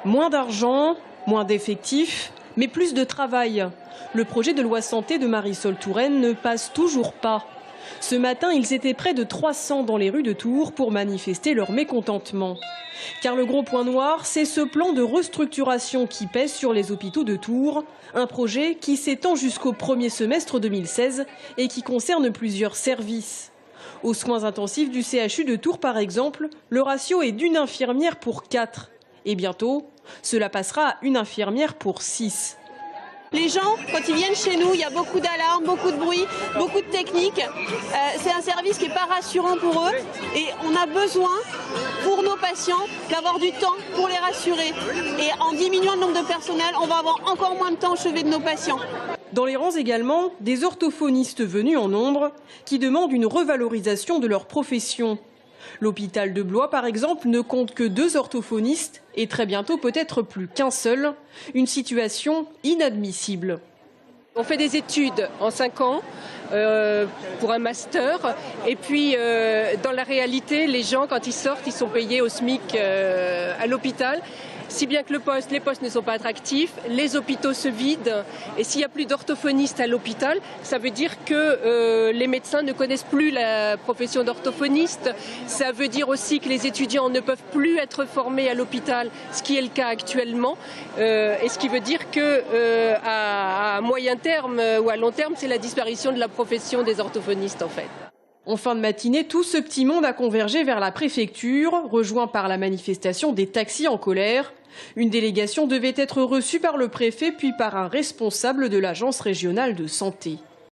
Moins d'argent, moins d'effectifs, mais plus de travail. Le projet de loi santé de Marisol Touraine ne passe toujours pas. Ce matin, ils étaient près de 300 dans les rues de Tours pour manifester leur mécontentement. Car le gros point noir, c'est ce plan de restructuration qui pèse sur les hôpitaux de Tours. Un projet qui s'étend jusqu'au premier semestre 2016 et qui concerne plusieurs services. Aux soins intensifs du CHU de Tours, par exemple, le ratio est d'1 infirmière pour 4. Et bientôt, cela passera à 1 infirmière pour 6. Les gens, quand ils viennent chez nous, il y a beaucoup d'alarmes, beaucoup de bruit, beaucoup de techniques. C'est un service qui n'est pas rassurant pour eux. Et on a besoin, pour nos patients, d'avoir du temps pour les rassurer. Et en diminuant le nombre de personnel, on va avoir encore moins de temps au chevet de nos patients. Dans les rangs également, des orthophonistes venus en nombre qui demandent une revalorisation de leur profession. L'hôpital de Blois, par exemple, ne compte que 2 orthophonistes et très bientôt peut-être plus qu'un seul. Une situation inadmissible. On fait des études en 5 ans pour un master et puis dans la réalité, les gens quand ils sortent, ils sont payés au SMIC à l'hôpital. Si bien que les postes ne sont pas attractifs, les hôpitaux se vident et s'il n'y a plus d'orthophonistes à l'hôpital, ça veut dire que les médecins ne connaissent plus la profession d'orthophoniste. Ça veut dire aussi que les étudiants ne peuvent plus être formés à l'hôpital, ce qui est le cas actuellement. Et ce qui veut dire qu'à moyen terme ou à long terme, c'est la disparition de la profession des orthophonistes en fait. En fin de matinée, tout ce petit monde a convergé vers la préfecture, rejoint par la manifestation des taxis en colère. Une délégation devait être reçue par le préfet puis par un responsable de l'agence régionale de santé.